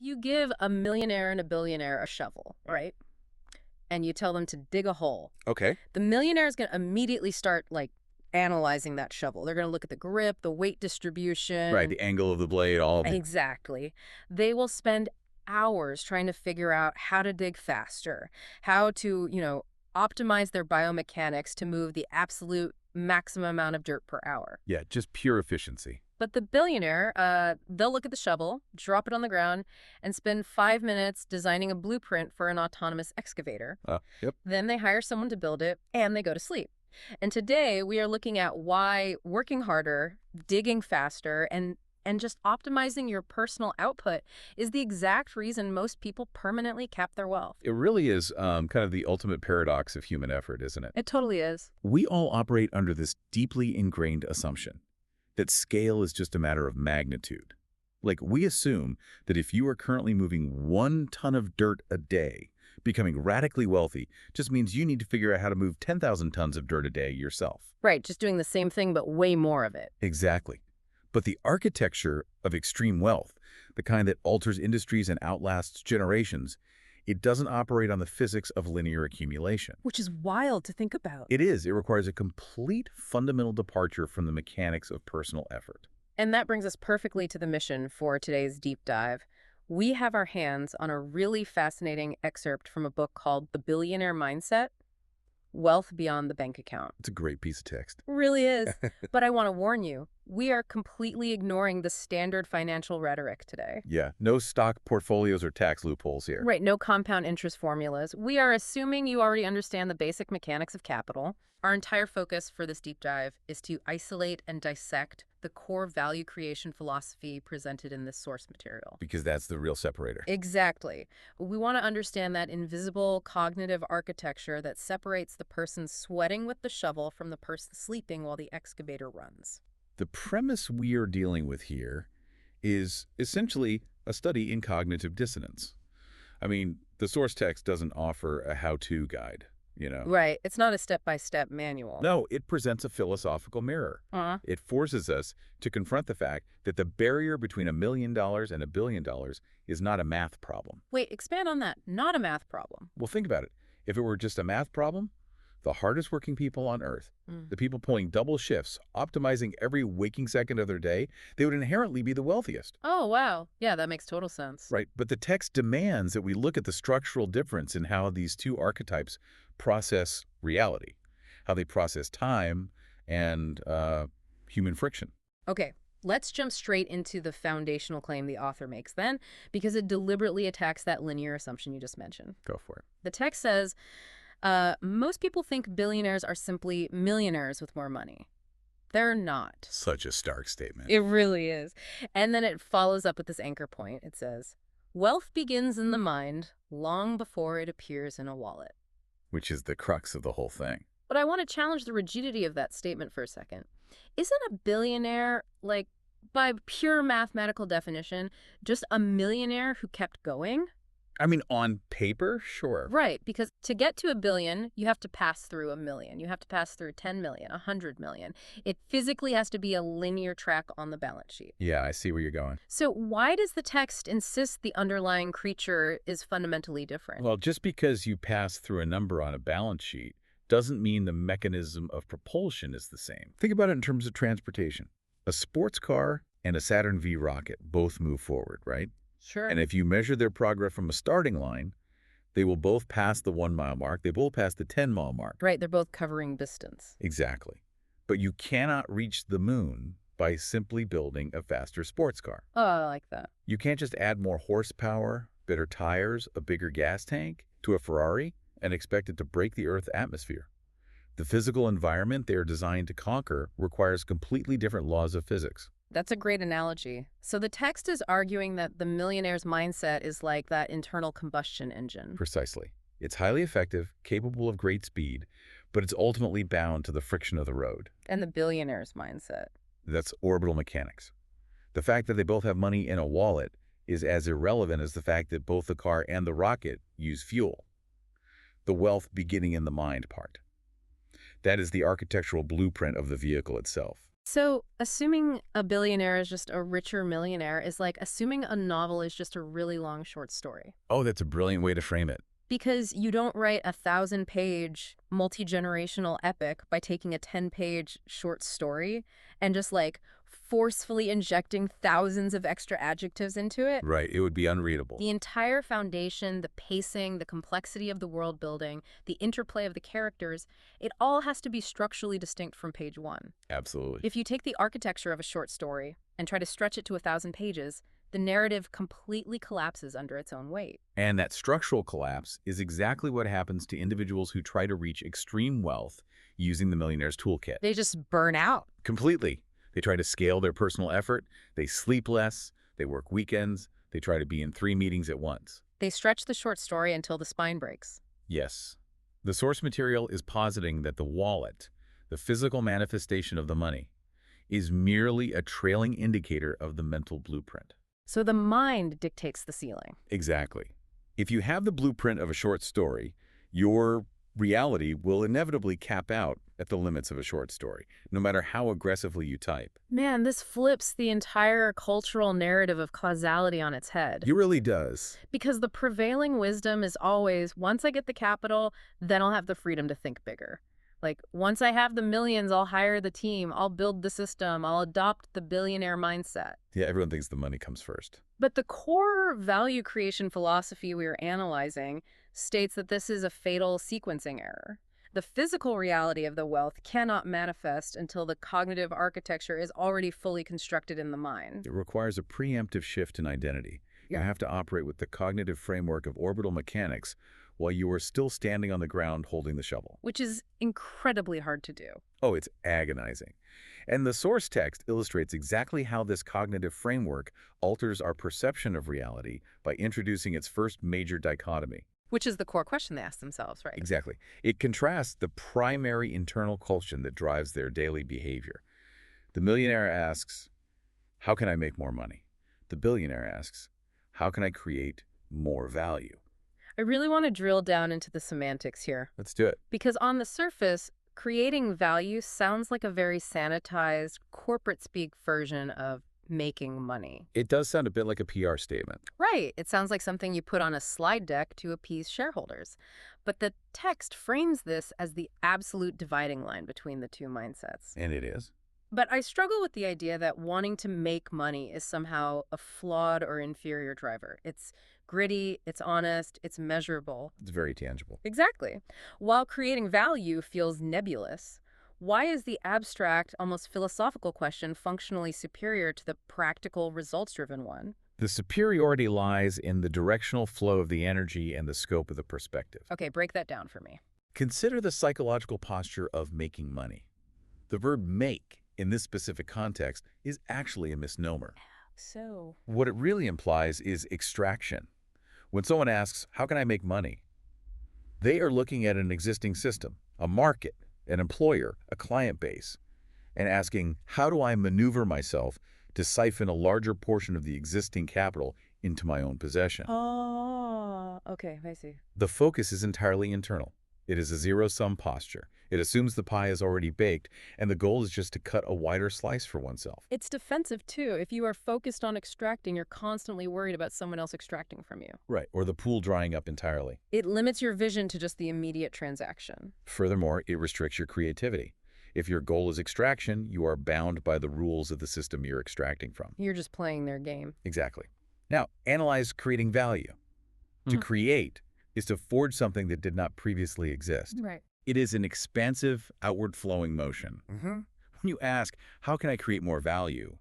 you give a millionaire and a billionaire a shovel, right? And you tell them to dig a hole. Okay. The millionaire is going to immediately start, like, analyzing that shovel. They're going to look at the grip, the weight Right, distribution. the angle of the blade, all of the... Exactly. They will spend hours trying to figure out how to dig faster, how to, optimize their biomechanics to move the absolute maximum amount of dirt per hour. Yeah, just pure efficiency. But the billionaire, they'll look at the shovel, drop it on the ground, and spend 5 minutes designing a blueprint for an autonomous excavator. Yep. Then they hire someone to build it, and they go to sleep. And today we are looking at why working harder, digging faster, and just optimizing your personal output is the exact reason most people permanently cap their wealth. It really is kind of the ultimate paradox of human effort, isn't it? It totally is. We all operate under this deeply ingrained assumption that scale is just a matter of magnitude. Like, we assume that if you are currently moving 1 ton of dirt a day, becoming radically wealthy just means you need to figure out how to move 10,000 tons of dirt a day yourself. Right, just doing the same thing, but way more of it. Exactly. But the architecture of extreme wealth, the kind that alters industries and outlasts generations, it doesn't operate on the physics of linear accumulation. Which is wild to think about. It is. It requires a complete fundamental departure from the mechanics of personal effort. And that brings us perfectly to the mission for today's deep dive. We have our hands on a really fascinating excerpt from a book called The Billionaire Mindset: Wealth Beyond the Bank Account. It's a great piece of text. Really is. But I want to warn you, we are completely ignoring the standard financial rhetoric today. Yeah, no stock portfolios or tax loopholes here. Right, no compound interest formulas. We are assuming you already understand the basic mechanics of capital. Our entire focus for this deep dive is to isolate and dissect the core value creation philosophy presented in this source material. Because that's the real separator. Exactly. We want to understand that invisible cognitive architecture that separates the person sweating with the shovel from the person sleeping while the excavator runs. The premise we are dealing with here is essentially a study in cognitive dissonance. I mean, the source text doesn't offer a how-to guide, Right. It's not a step-by-step manual. No, it presents a philosophical mirror. It forces us to confront the fact that the barrier between $1 million and $1 billion is not a math problem. Wait, expand on that. Not a math problem. Well, think about it. If it were just a math problem, the hardest working people on Earth, the people pulling double shifts, optimizing every waking second of their day, they would inherently be the wealthiest. Oh, wow. Yeah, that makes total sense. Right, but the text demands that we look at the structural difference in how these two archetypes process reality, how they process time and human friction. Okay, let's jump straight into the foundational claim the author makes then, because it deliberately attacks that linear assumption you just mentioned. Go for it. The text says, most people think billionaires are simply millionaires with more money. They're not. Such a stark statement. It really is. And then it follows up with this anchor point. It says, wealth begins in the mind long before it appears in a wallet. Which is the crux of the whole thing. But I want to challenge the rigidity of that statement for a second. Isn't a billionaire, like, by pure mathematical definition, just a millionaire who kept going? I mean, on paper, sure. Right, because to get to $1 billion, you have to pass through 1 million. You have to pass through 10 million, 100 million. It physically has to be a linear track on the balance sheet. Yeah, I see where you're going. So why does the text insist the underlying creature is fundamentally different? Well, just because you pass through a number on a balance sheet doesn't mean the mechanism of propulsion is the same. Think about it in terms of transportation. A sports car and a Saturn V rocket both move forward, right? Sure. And if you measure their progress from a starting line, they will both pass the 1-mile mark. They both pass the 10-mile mark. Right, they're both covering distance. Exactly. But you cannot reach the moon by simply building a faster sports car. Oh, I like that. You can't just add more horsepower, better tires, a bigger gas tank to a Ferrari and expect it to break the Earth's atmosphere. The physical environment they are designed to conquer requires completely different laws of physics. That's a great analogy. So the text is arguing that the millionaire's mindset is like that internal combustion engine. Precisely. It's highly effective, capable of great speed, but it's ultimately bound to the friction of the road. And the billionaire's mindset. That's orbital mechanics. The fact that they both have money in a wallet is as irrelevant as the fact that both the car and the rocket use fuel. The wealth beginning in the mind part. That is the architectural blueprint of the vehicle itself. So, assuming a billionaire is just a richer millionaire is like assuming a novel is just a really long short story. Oh, that's a brilliant way to frame it. Because you don't write a 1,000-page, multi-generational epic by taking a 10-page short story and just like forcefully injecting thousands of extra adjectives into it. Right, it would be unreadable. The entire foundation, the pacing, the complexity of the world building, the interplay of the characters, it all has to be structurally distinct from page one. Absolutely. If you take the architecture of a short story and try to stretch it to 1,000 pages, the narrative completely collapses under its own weight. And that structural collapse is exactly what happens to individuals who try to reach extreme wealth using the Millionaire's Toolkit. They just burn out. Completely. They try to scale their personal effort, they sleep less, they work weekends, they try to be in 3 meetings at once. They stretch the short story until the spine breaks. Yes. The source material is positing that the wallet, the physical manifestation of the money, is merely a trailing indicator of the mental blueprint. So the mind dictates the ceiling. Exactly. If you have the blueprint of a short story, your reality will inevitably cap out at the limits of a short story, no matter how aggressively you type. Man, this flips the entire cultural narrative of causality on its head. It really does. Because the prevailing wisdom is always, once I get the capital, then I'll have the freedom to think bigger. Like, once I have the millions, I'll hire the team, I'll build the system, I'll adopt the billionaire mindset. Yeah, everyone thinks the money comes first. But the core value creation philosophy we are analyzing states that this is a fatal sequencing error. The physical reality of the wealth cannot manifest until the cognitive architecture is already fully constructed in the mind. It requires a preemptive shift in identity. You Yeah. have to operate with the cognitive framework of orbital mechanics while you are still standing on the ground holding the shovel. Which is incredibly hard to do. Oh, it's agonizing. And the source text illustrates exactly how this cognitive framework alters our perception of reality by introducing its first major dichotomy. Which is the core question they ask themselves, right? Exactly. It contrasts the primary internal question that drives their daily behavior. The millionaire asks, how can I make more money? The billionaire asks, how can I create more value? I really want to drill down into the semantics here. Let's do it. Because on the surface, creating value sounds like a very sanitized, corporate speak version of making money. It does sound a bit like a PR statement. Right. It sounds like something you put on a slide deck to appease shareholders. But the text frames this as the absolute dividing line between the two mindsets. And it is. But I struggle with the idea that wanting to make money is somehow a flawed or inferior driver. It's gritty, it's honest, it's measurable. It's very tangible. Exactly. While creating value feels nebulous, why is the abstract, almost philosophical question functionally superior to the practical, results-driven one? The superiority lies in the directional flow of the energy and the scope of the perspective. Okay, break that down for me. Consider the psychological posture of making money. The verb make, in this specific context, is actually a misnomer. So, What it really implies is extraction. When someone asks, how can I make money? They are looking at an existing system, a market, an employer, a client base, and asking, how do I maneuver myself to siphon a larger portion of the existing capital into my own possession? okay, I see. The focus is entirely internal. It is a zero-sum posture. It assumes the pie is already baked, and the goal is just to cut a wider slice for oneself. It's defensive, too. If you are focused on extracting, you're constantly worried about someone else extracting from you. Right, or the pool drying up entirely. It limits your vision to just the immediate transaction. Furthermore, it restricts your creativity. If your goal is extraction, you are bound by the rules of the system you're extracting from. You're just playing their game. Exactly. Now, analyze creating value. To Mhm. create is to forge something that did not previously exist. Right. It is an expansive, outward-flowing motion. When you ask, how can I create more value?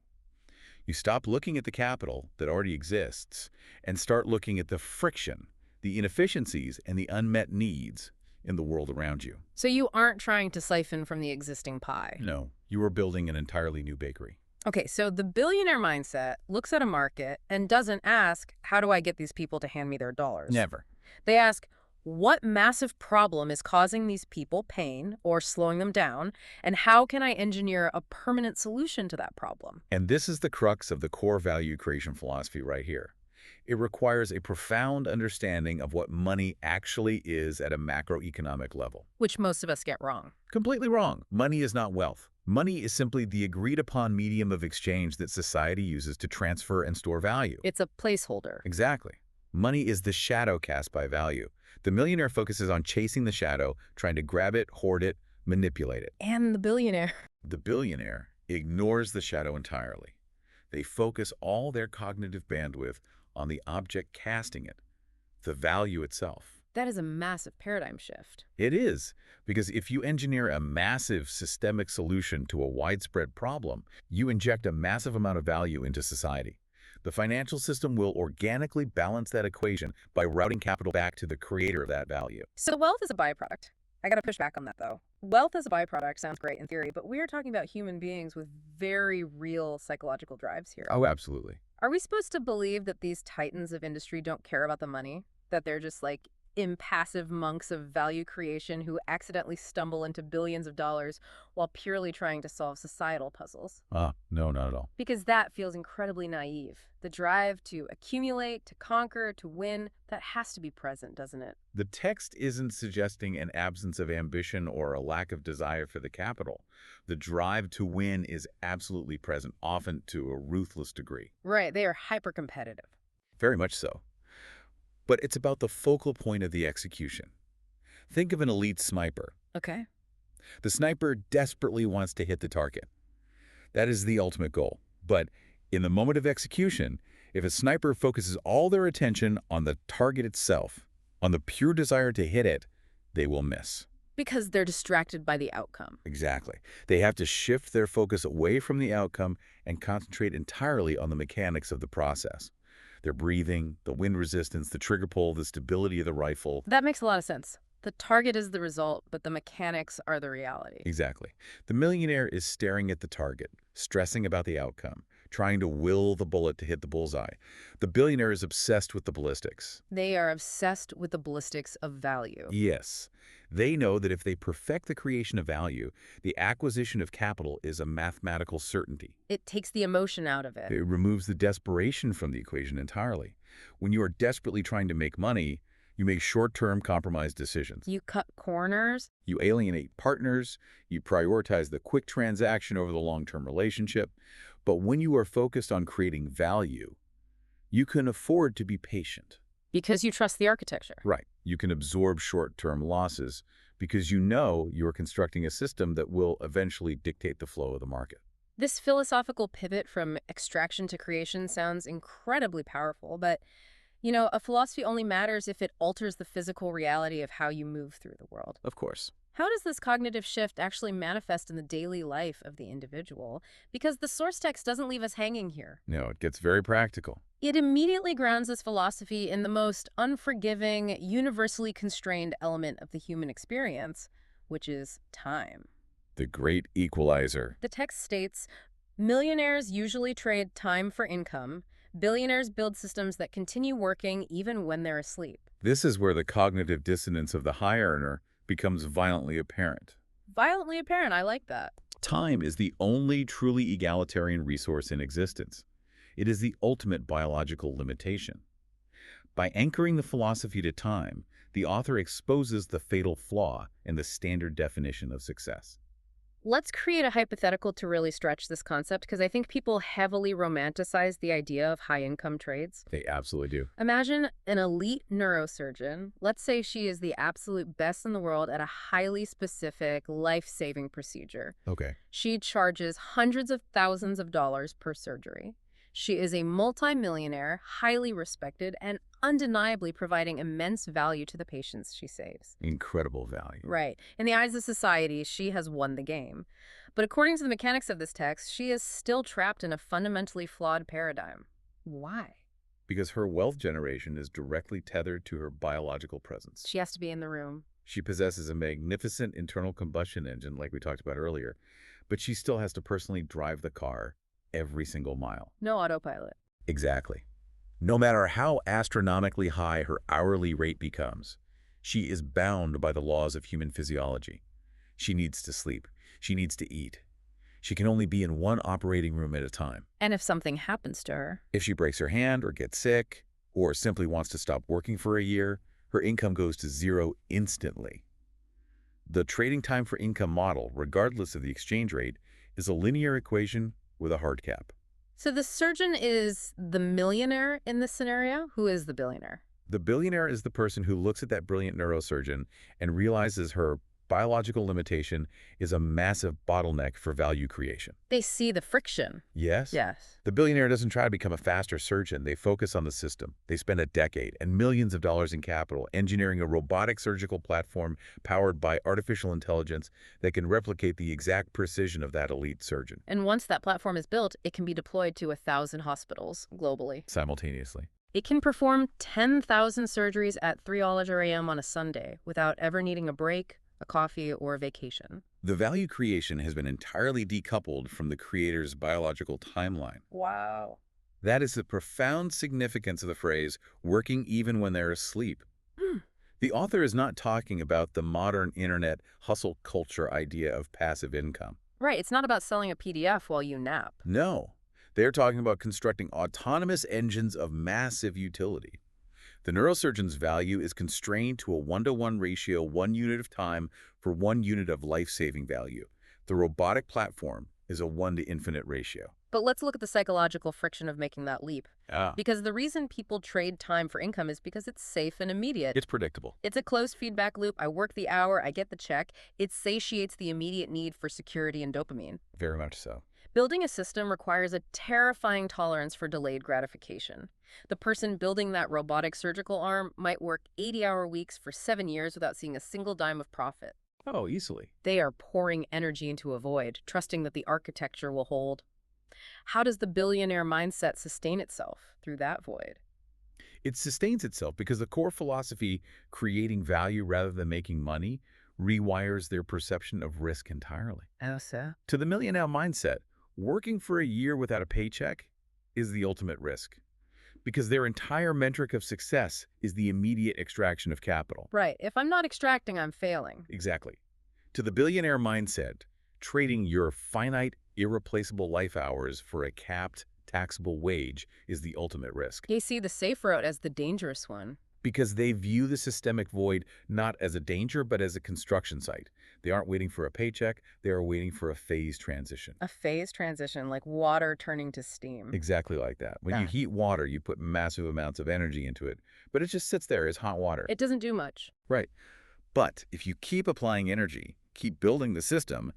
You stop looking at the capital that already exists and start looking at the friction, the inefficiencies, and the unmet needs in the world around you. So you aren't trying to siphon from the existing pie. No, you are building an entirely new bakery. Okay, so the billionaire mindset looks at a market and doesn't ask, how do I get these people to hand me their dollars? Never. They ask, what massive problem is causing these people pain or slowing them down, and how can I engineer a permanent solution to that problem? And this is the crux of the core value creation philosophy right here. It requires a profound understanding of what money actually is at a macroeconomic level. Which most of us get wrong. Completely wrong. Money is not wealth. Money is simply the agreed-upon medium of exchange that society uses to transfer and store value. It's a placeholder. Exactly. Money is the shadow cast by value. The millionaire focuses on chasing the shadow, trying to grab it, hoard it, manipulate it. And the billionaire. The billionaire ignores the shadow entirely. They focus all their cognitive bandwidth on the object casting it, the value itself. That is a massive paradigm shift. It is, because if you engineer a massive systemic solution to a widespread problem, you inject a massive amount of value into society. The financial system will organically balance that equation by routing capital back to the creator of that value. So wealth is a byproduct. I gotta push back on that, though. Wealth as a byproduct sounds great in theory, but we are talking about human beings with very real psychological drives here. Oh, absolutely. Are we supposed to believe that these titans of industry don't care about the money? That they're just like impassive monks of value creation who accidentally stumble into billions of dollars while purely trying to solve societal puzzles? No, not at all. Because that feels incredibly naive. The drive to accumulate, to conquer, to win, that has to be present, doesn't it? The text isn't suggesting an absence of ambition or a lack of desire for the capital. The drive to win is absolutely present, often to a ruthless degree. Right, they are hyper-competitive. Very much so. But it's about the focal point of the execution. Think of an elite sniper. Okay. The sniper desperately wants to hit the target. That is the ultimate goal. But in the moment of execution, if a sniper focuses all their attention on the target itself, on the pure desire to hit it, they will miss. Because they're distracted by the outcome. Exactly. They have to shift their focus away from the outcome and concentrate entirely on the mechanics of the process. Their breathing, the wind resistance, the trigger pull, the stability of the rifle. That makes a lot of sense. The target is the result, but the mechanics are the reality. Exactly. The millionaire is staring at the target, stressing about the outcome, trying to will the bullet to hit the bullseye. The billionaire is obsessed with the ballistics. They are obsessed with the ballistics of value. Yes. They know that if they perfect the creation of value, the acquisition of capital is a mathematical certainty. It takes the emotion out of it. It removes the desperation from the equation entirely. When you are desperately trying to make money, you make short-term compromise decisions. You cut corners. You alienate partners. You prioritize the quick transaction over the long-term relationship. But when you are focused on creating value, you can afford to be patient. Because you trust the architecture. Right. You can absorb short-term losses because you know you're constructing a system that will eventually dictate the flow of the market. This philosophical pivot from extraction to creation sounds incredibly powerful, but, you know, a philosophy only matters if it alters the physical reality of how you move through the world. Of course. How does this cognitive shift actually manifest in the daily life of the individual? Because the source text doesn't leave us hanging here. No, it gets very practical. It immediately grounds this philosophy in the most unforgiving, universally constrained element of the human experience, which is time. The great equalizer. The text states, millionaires usually trade time for income. Billionaires build systems that continue working even when they're asleep. This is where the cognitive dissonance of the high earner becomes violently apparent. Violently apparent, I like that. Time is the only truly egalitarian resource in existence. It is the ultimate biological limitation. By anchoring the philosophy to time, the author exposes the fatal flaw in the standard definition of success. Let's create a hypothetical to really stretch this concept, because I think people heavily romanticize the idea of high-income trades. They absolutely do. Imagine an elite neurosurgeon. Let's say she is the absolute best in the world at a highly specific, life-saving procedure. Okay. She charges hundreds of thousands of dollars per surgery. She is a multimillionaire, highly respected, and undeniably providing immense value to the patients she saves. Incredible value. Right. In the eyes of society, she has won the game. But according to the mechanics of this text, she is still trapped in a fundamentally flawed paradigm. Why? Because her wealth generation is directly tethered to her biological presence. She has to be in the room. She possesses a magnificent internal combustion engine, like we talked about earlier, but she still has to personally drive the car every single mile. No autopilot. Exactly. No matter how astronomically high her hourly rate becomes, she is bound by the laws of human physiology. She needs to sleep. She needs to eat. She can only be in one operating room at a time. And if something happens to her? If she breaks her hand or gets sick, or simply wants to stop working for a year, her income goes to zero instantly. The trading time for income model, regardless of the exchange rate, is a linear equation with a hard cap. So the surgeon is the millionaire in this scenario? Who is the billionaire? The billionaire is the person who looks at that brilliant neurosurgeon and realizes her biological limitation is a massive bottleneck for value creation. They see the friction. Yes? Yes. The billionaire doesn't try to become a faster surgeon. They focus on the system. They spend a decade and millions of dollars in capital engineering a robotic surgical platform powered by artificial intelligence that can replicate the exact precision of that elite surgeon And once that platform is built, it can be deployed to 1,000 hospitals globally. simultaneously. It can perform 10,000 surgeries at 3 a.m. on a Sunday without ever needing a break, a coffee, or a vacation. The value creation has been entirely decoupled from the creator's biological timeline. Wow. That is the profound significance of the phrase, working even when they're asleep. The author is not talking about the modern internet hustle culture idea of passive income. Right, it's not about selling a PDF while you nap. No, they're talking about constructing autonomous engines of massive utility. The neurosurgeon's value is constrained to a 1-to-1 ratio, 1 unit of time for 1 unit of life-saving value. The robotic platform is a 1-to-infinite ratio. But let's look at the psychological friction of making that leap. Ah, Because the reason people trade time for income is because it's safe and immediate. it's predictable. It's a closed feedback loop. I work the hour, I get the check. It satiates the immediate need for security and dopamine. Very much so. Building a system requires a terrifying tolerance for delayed gratification. The person building that robotic surgical arm might work 80-hour weeks for 7 years without seeing a single dime of profit. Oh, easily. They are pouring energy into a void, trusting that the architecture will hold. How does the billionaire mindset sustain itself through that void? It sustains itself because the core philosophy, creating value rather than making money, rewires their perception of risk entirely. Oh, so? To the millionaire mindset, working for a year without a paycheck is the ultimate risk because their entire metric of success is the immediate extraction of capital. Right. If I'm not extracting, I'm failing. Exactly. To the billionaire mindset, trading your finite, irreplaceable life hours for a capped, taxable wage is the ultimate risk They see the safe route as the dangerous one. because they view the systemic void not as a danger but as a construction site. They aren't waiting for a paycheck, they are waiting for a phase transition. A phase transition, like water turning to steam. Exactly like that. When you Ah. heat water, you put massive amounts of energy into it, but it just sits there as hot water. It doesn't do much. Right. But if you keep applying energy, keep building the system,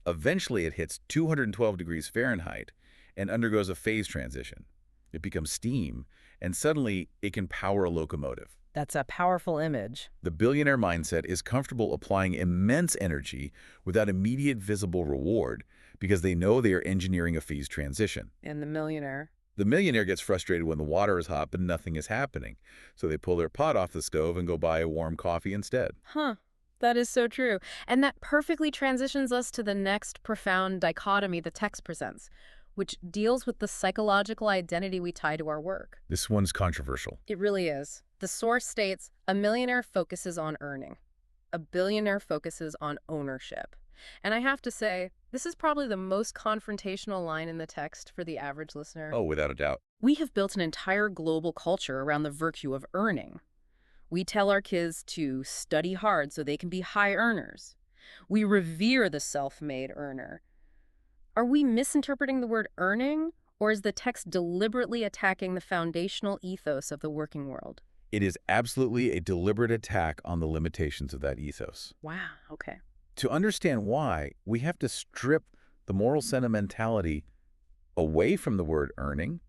eventually it hits 212 degrees Fahrenheit and undergoes a phase transition. It becomes steam, and suddenly it can power a locomotive. That's a powerful image. The billionaire mindset is comfortable applying immense energy without immediate visible reward because they know they are engineering a phase transition. And the millionaire. The millionaire gets frustrated when the water is hot but nothing is happening, so they pull their pot off the stove and go buy a warm coffee instead. Huh. That is so true. And that perfectly transitions us to the next profound dichotomy the text presents, which deals with the psychological identity we tie to our work. This one's controversial. It really is. The source states, a millionaire focuses on earning. A billionaire focuses on ownership. And I have to say, this is probably the most confrontational line in the text for the average listener. Oh, without a doubt. We have built an entire global culture around the virtue of earning. We tell our kids to study hard so they can be high earners. We revere the self-made earner. Are we misinterpreting the word earning, or is the text deliberately attacking the foundational ethos of the working world? It is absolutely a deliberate attack on the limitations of that ethos. Wow, okay. To understand why, we have to strip the moral sentimentality away from the word earning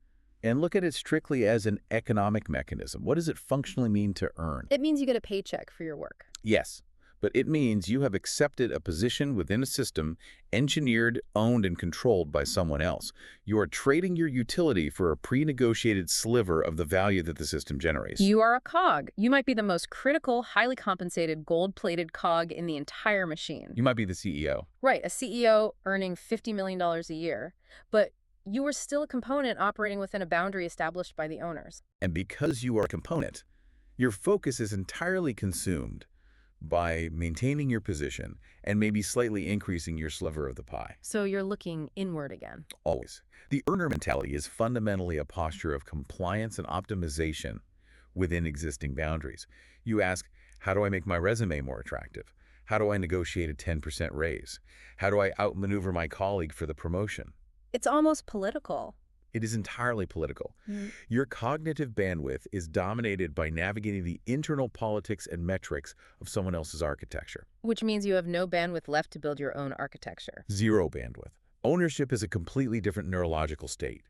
and look at it strictly as an economic mechanism. What does it functionally mean to earn? It means you get a paycheck for your work. Yes, but it means you have accepted a position within a system engineered, owned, and controlled by someone else. You are trading your utility for a pre-negotiated sliver of the value that the system generates. You are a cog. You might be the most critical, highly compensated, gold-plated cog in the entire machine. You might be the CEO. Right, a CEO earning $50 million a year, but you are still a component operating within a boundary established by the owners. And because you are a component, your focus is entirely consumed by maintaining your position and maybe slightly increasing your sliver of the pie. So you're looking inward again. Always. The earner mentality is fundamentally a posture of compliance and optimization within existing boundaries. You ask, how do I make my resume more attractive? How do I negotiate a 10% raise? How do I outmaneuver my colleague for the promotion? It's almost political. It is entirely political. Mm. Your cognitive bandwidth is dominated by navigating the internal politics and metrics of someone else's architecture. Which means you have no bandwidth left to build your own architecture. Zero bandwidth. Ownership is a completely different neurological state.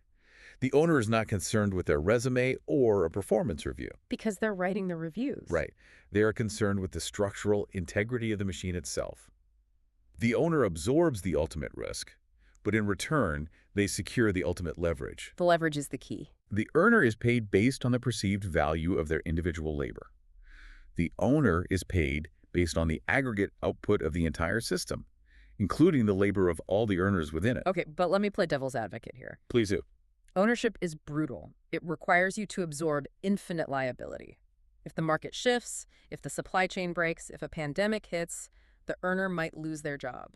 The owner is not concerned with their resume or a performance review. Because they're writing the reviews. Right. They are concerned with the structural integrity of the machine itself. The owner absorbs the ultimate risk, but in return, they secure the ultimate leverage. The leverage is the key. The earner is paid based on the perceived value of their individual labor. The owner is paid based on the aggregate output of the entire system, including the labor of all the earners within it. Okay, but let me play devil's advocate here. Please do. Ownership is brutal. It requires you to absorb infinite liability. If the market shifts, if the supply chain breaks, if a pandemic hits, the earner might lose their job.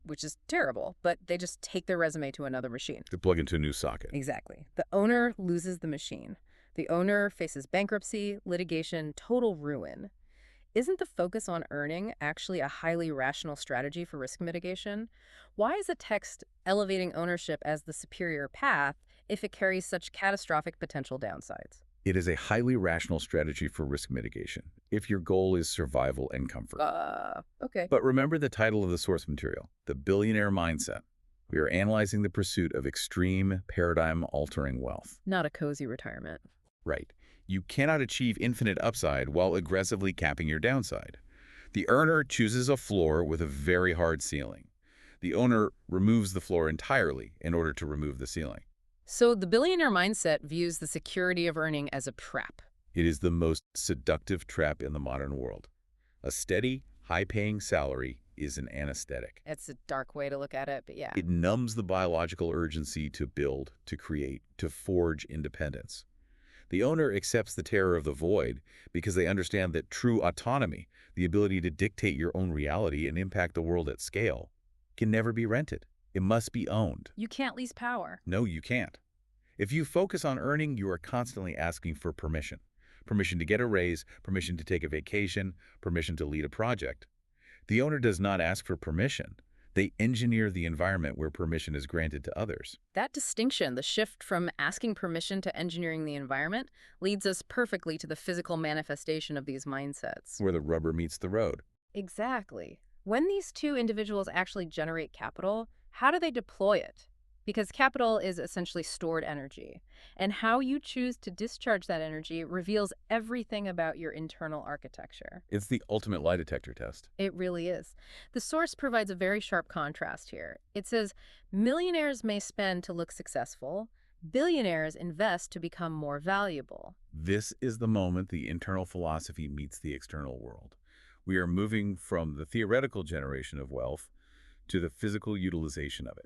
Which is terrible, but they just take their resume to another machine. To plug into a new socket. Exactly. The owner loses the machine. The owner faces bankruptcy, litigation, total ruin. Isn't the focus on earning actually a highly rational strategy for risk mitigation? Why is a text elevating ownership as the superior path if it carries such catastrophic potential downsides? It is a highly rational strategy for risk mitigation, if your goal is survival and comfort. Okay. But remember the title of the source material, The Billionaire Mindset. We are analyzing the pursuit of extreme, paradigm-altering wealth. Not a cozy retirement. Right. You cannot achieve infinite upside while aggressively capping your downside. The earner chooses a floor with a very hard ceiling. The owner removes the floor entirely in order to remove the ceiling. So the billionaire mindset views the security of earning as a trap. It is the most seductive trap in the modern world. A steady, high-paying salary is an anesthetic. It's a dark way to look at it, but yeah. It numbs the biological urgency to build, to create, to forge independence. The owner accepts the terror of the void because they understand that true autonomy, the ability to dictate your own reality and impact the world at scale, can never be rented. It must be owned. You can't lease power. No, you can't. If you focus on earning, you are constantly asking for permission. Permission to get a raise, permission to take a vacation, permission to lead a project. The owner does not ask for permission. They engineer the environment where permission is granted to others. That distinction, the shift from asking permission to engineering the environment, leads us perfectly to the physical manifestation of these mindsets. Where the rubber meets the road. Exactly. When these two individuals actually generate capital, how do they deploy it? Because capital is essentially stored energy, and how you choose to discharge that energy reveals everything about your internal architecture. It's the ultimate lie detector test. It really is. The source provides a very sharp contrast here. It says, millionaires may spend to look successful, billionaires invest to become more valuable. This is the moment the internal philosophy meets the external world. We are moving from the theoretical generation of wealth to the physical utilization of it.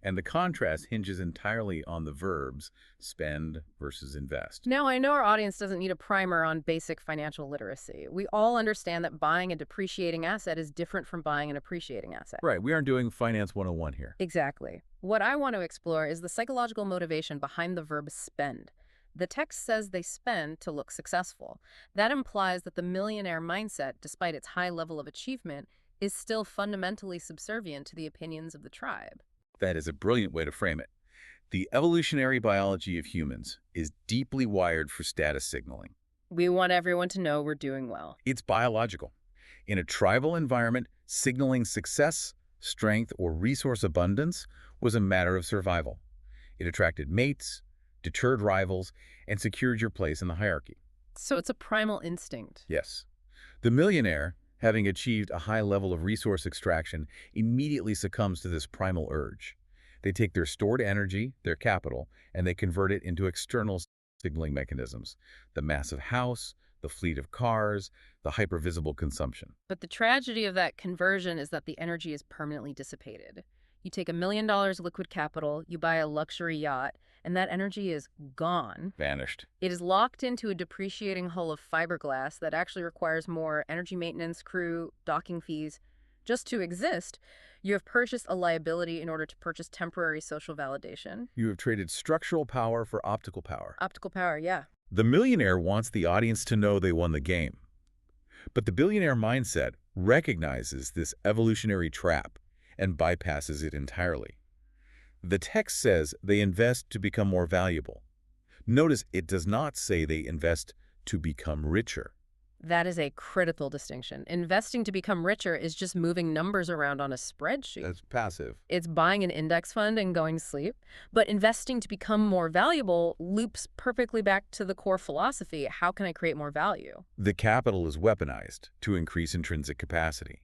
And the contrast hinges entirely on the verbs spend versus invest. Now, I know our audience doesn't need a primer on basic financial literacy. We all understand that buying a depreciating asset is different from buying an appreciating asset. Right, we aren't doing Finance 101 here. Exactly. What I want to explore is the psychological motivation behind the verb spend. The text says they spend to look successful. That implies that the millionaire mindset, despite its high level of achievement, is still fundamentally subservient to the opinions of the tribe. That is a brilliant way to frame it. The evolutionary biology of humans is deeply wired for status signaling. We want everyone to know we're doing well. It's biological. In a tribal environment, signaling success, strength, or resource abundance was a matter of survival. It attracted mates, deterred rivals, and secured your place in the hierarchy. So it's a primal instinct. Yes. The millionaire, having achieved a high level of resource extraction, immediately succumbs to this primal urge. They take their stored energy, their capital, and they convert it into external signaling mechanisms. The massive house, the fleet of cars, the hypervisible consumption. But the tragedy of that conversion is that the energy is permanently dissipated. You take $1 million liquid capital, you buy a luxury yacht, and that energy is gone. Vanished. It is locked into a depreciating hull of fiberglass that actually requires more energy maintenance, crew, docking fees. Just to exist, you have purchased a liability in order to purchase temporary social validation. You have traded structural power for optical power. Optical power, yeah. The millionaire wants the audience to know they won the game. But the billionaire mindset recognizes this evolutionary trap and bypasses it entirely. The text says they invest to become more valuable. Notice it does not say they invest to become richer. That is a critical distinction. Investing to become richer is just moving numbers around on a spreadsheet. That's passive. It's buying an index fund and going to sleep. But investing to become more valuable loops perfectly back to the core philosophy. How can I create more value? The capital is weaponized to increase intrinsic capacity.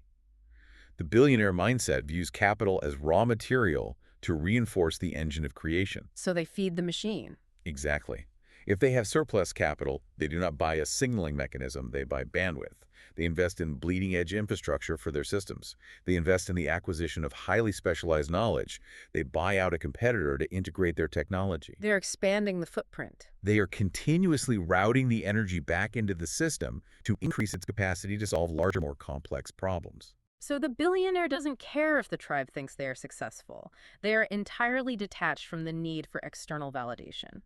The billionaire mindset views capital as raw material to reinforce the engine of creation. So they feed the machine. Exactly. If they have surplus capital, they do not buy a signaling mechanism, they buy bandwidth. They invest in bleeding-edge infrastructure for their systems. They invest in the acquisition of highly specialized knowledge. They buy out a competitor to integrate their technology. They're expanding the footprint. They are continuously routing the energy back into the system to increase its capacity to solve larger, more complex problems. So the billionaire doesn't care if the tribe thinks they are successful. They are entirely detached from the need for external validation.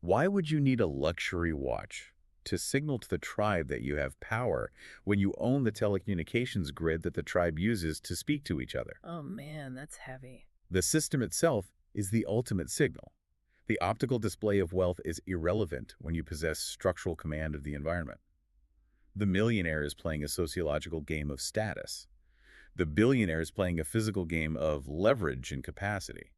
Why would you need a luxury watch to signal to the tribe that you have power when you own the telecommunications grid that the tribe uses to speak to each other? Oh man, that's heavy. The system itself is the ultimate signal. The optical display of wealth is irrelevant when you possess structural command of the environment. The millionaire is playing a sociological game of status. The billionaire is playing a physical game of leverage and capacity.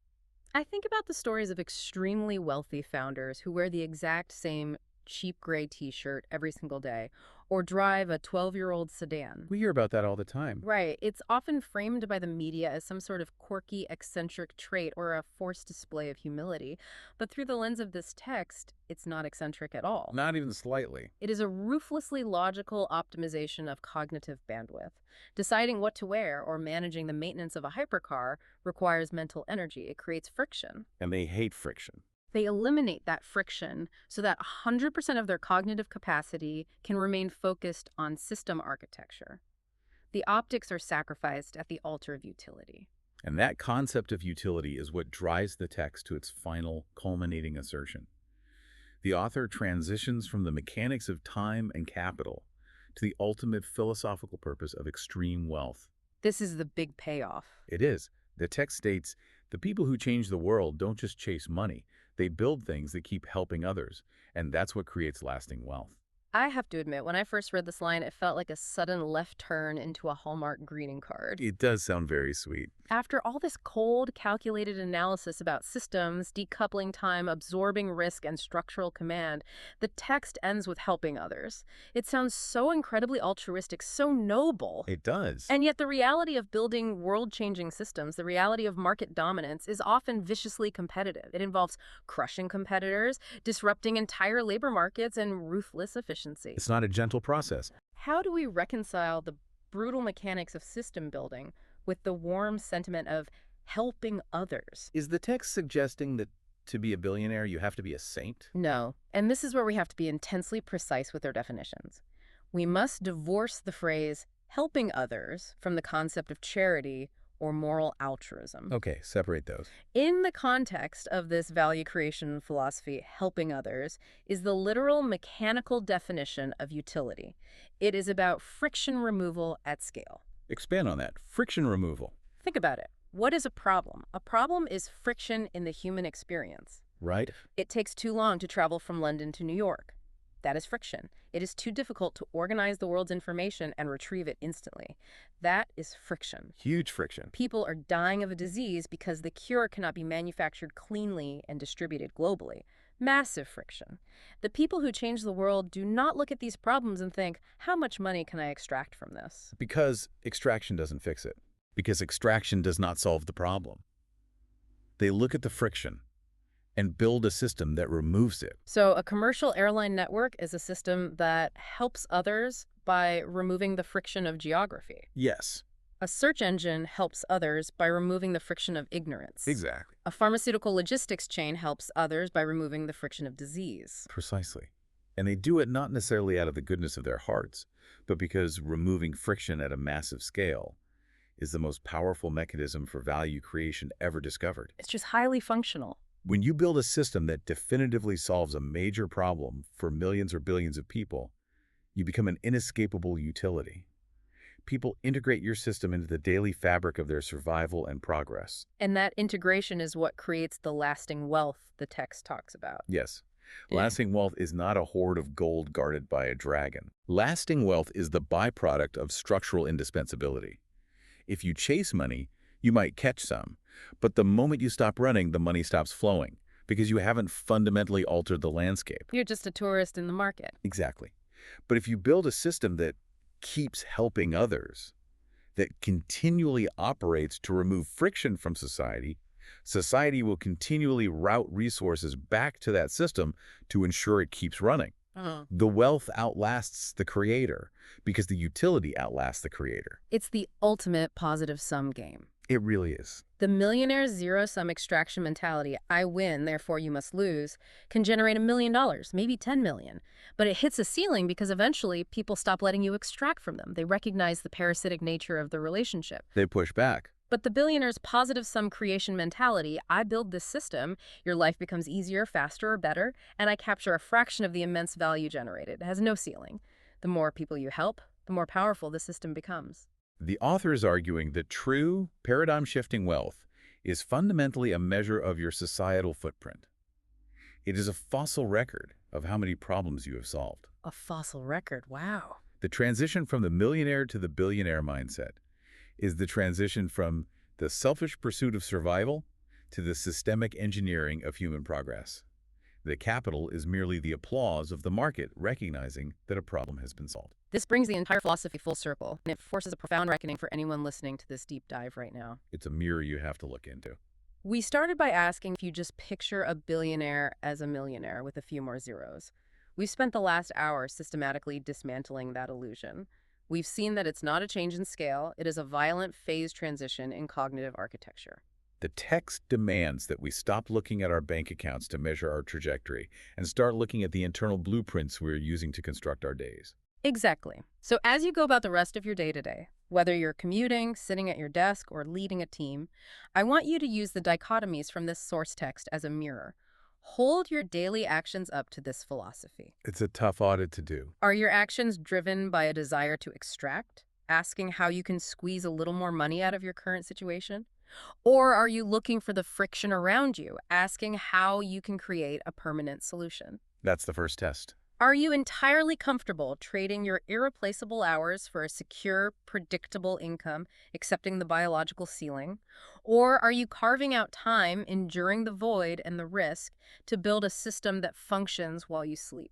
I think about the stories of extremely wealthy founders who wear the exact same cheap gray t-shirt every single day or drive a 12-year-old sedan. We hear about that all the time. Right. It's often framed by the media as some sort of quirky, eccentric trait or a forced display of humility. But through the lens of this text, it's not eccentric at all. Not even slightly. It is a ruthlessly logical optimization of cognitive bandwidth. Deciding what to wear or managing the maintenance of a hypercar requires mental energy. It creates friction. And they hate friction. They eliminate that friction so that 100% of their cognitive capacity can remain focused on system architecture. The optics are sacrificed at the altar of utility. And that concept of utility is what drives the text to its final, culminating assertion. The author transitions from the mechanics of time and capital to the ultimate philosophical purpose of extreme wealth. This is the big payoff. It is. The text states, the people who change the world don't just chase money. They build things that keep helping others, and that's what creates lasting wealth. I have to admit, when I first read this line, it felt like a sudden left turn into a Hallmark greeting card. It does sound very sweet. After all this cold, calculated analysis about systems, decoupling time, absorbing risk, and structural command, the text ends with helping others. It sounds so incredibly altruistic, so noble. It does. And yet the reality of building world-changing systems, the reality of market dominance, is often viciously competitive. It involves crushing competitors, disrupting entire labor markets, and ruthless efficiency. It's not a gentle process. How do we reconcile the brutal mechanics of system building with the warm sentiment of helping others? Is the text suggesting that to be a billionaire, you have to be a saint? No, and this is where we have to be intensely precise with our definitions. We must divorce the phrase helping others from the concept of charity or moral altruism. Okay, separate those. In the context of this value creation philosophy, helping others is the literal mechanical definition of utility. It is about friction removal at scale. Expand on that. Friction removal. Think about it. What is a problem? A problem is friction in the human experience. Right? It takes too long to travel from London to New York. That is friction. It is too difficult to organize the world's information and retrieve it instantly. That is friction. Huge friction. People are dying of a disease because the cure cannot be manufactured cleanly and distributed globally. Massive friction. The people who change the world do not look at these problems and think, how much money can I extract from this? Because extraction doesn't fix it. Because extraction does not solve the problem. They look at the friction and build a system that removes it. So a commercial airline network is a system that helps others by removing the friction of geography. Yes. A search engine helps others by removing the friction of ignorance. Exactly. A pharmaceutical logistics chain helps others by removing the friction of disease. Precisely. And they do it not necessarily out of the goodness of their hearts, but because removing friction at a massive scale is the most powerful mechanism for value creation ever discovered. It's just highly functional. When you build a system that definitively solves a major problem for millions or billions of people, you become an inescapable utility. People integrate your system into the daily fabric of their survival and progress. And that integration is what creates the lasting wealth the text talks about. Yes, Eh. lasting wealth is not a hoard of gold guarded by a dragon. Lasting wealth is the byproduct of structural indispensability. If you chase money, you might catch some, but the moment you stop running, the money stops flowing because you haven't fundamentally altered the landscape. You're just a tourist in the market. Exactly. But if you build a system that keeps helping others, that continually operates to remove friction from society, society will continually route resources back to that system to ensure it keeps running. Uh-huh. The wealth outlasts the creator because the utility outlasts the creator. It's the ultimate positive sum game. It really is. The millionaire zero-sum extraction mentality, I win, therefore you must lose, can generate $1 million, maybe 10 million. But it hits a ceiling because eventually people stop letting you extract from them. They recognize the parasitic nature of the relationship. They push back. But the billionaire's positive sum creation mentality, I build this system, your life becomes easier, faster, or better, and I capture a fraction of the immense value generated. It has no ceiling. The more people you help, the more powerful the system becomes. The author is arguing that true, paradigm-shifting wealth is fundamentally a measure of your societal footprint. It is a fossil record of how many problems you have solved. A fossil record, wow. The transition from the millionaire to the billionaire mindset is the transition from the selfish pursuit of survival to the systemic engineering of human progress. The capital is merely the applause of the market recognizing that a problem has been solved. This brings the entire philosophy full circle, and it forces a profound reckoning for anyone listening to this deep dive right now. It's a mirror you have to look into. We started by asking if you just picture a billionaire as a millionaire with a few more zeros. We've spent the last hour systematically dismantling that illusion. We've seen that it's not a change in scale, it is a violent phase transition in cognitive architecture. The text demands that we stop looking at our bank accounts to measure our trajectory and start looking at the internal blueprints we're using to construct our days. Exactly. So as you go about the rest of your day today, whether you're commuting, sitting at your desk, or leading a team, I want you to use the dichotomies from this source text as a mirror. Hold your daily actions up to this philosophy. It's a tough audit to do. Are your actions driven by a desire to extract, asking how you can squeeze a little more money out of your current situation? Or are you looking for the friction around you, asking how you can create a permanent solution? That's the first test. Are you entirely comfortable trading your irreplaceable hours for a secure, predictable income, accepting the biological ceiling? Or are you carving out time, enduring the void and the risk, to build a system that functions while you sleep?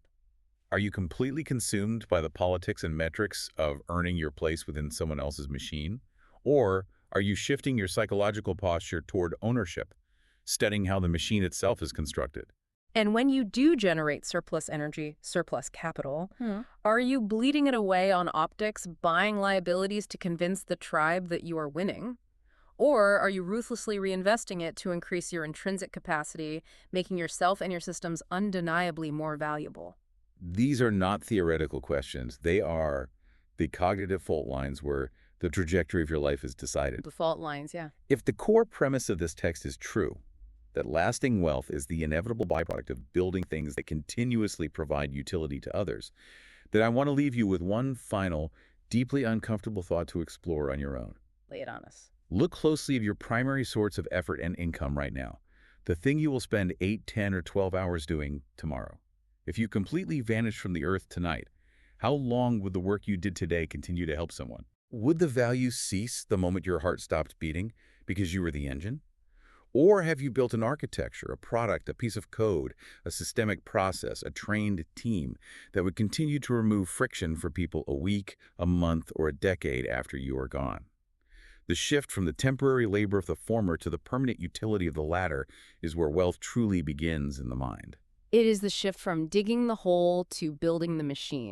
Are you completely consumed by the politics and metrics of earning your place within someone else's machine? Or are you shifting your psychological posture toward ownership, studying how the machine itself is constructed? And when you do generate surplus energy, surplus capital, are you bleeding it away on optics, buying liabilities to convince the tribe that you are winning? Or are you ruthlessly reinvesting it to increase your intrinsic capacity, making yourself and your systems undeniably more valuable? These are not theoretical questions. They are the cognitive fault lines where the trajectory of your life is decided. The fault lines, yeah. If the core premise of this text is true, that lasting wealth is the inevitable byproduct of building things that continuously provide utility to others, then I want to leave you with one final, deeply uncomfortable thought to explore on your own. Lay it on us. Look closely at your primary source of effort and income right now, the thing you will spend 8, 10, or 12 hours doing tomorrow. If you completely vanish from the earth tonight, how long would the work you did today continue to help someone? Would the value cease the moment your heart stopped beating because you were the engine? Or have you built an architecture, a product, a piece of code, a systemic process, a trained team that would continue to remove friction for people a week, a month, or a decade after you are gone? The shift from the temporary labor of the former to the permanent utility of the latter is where wealth truly begins in the mind. It is the shift from digging the hole to building the machine.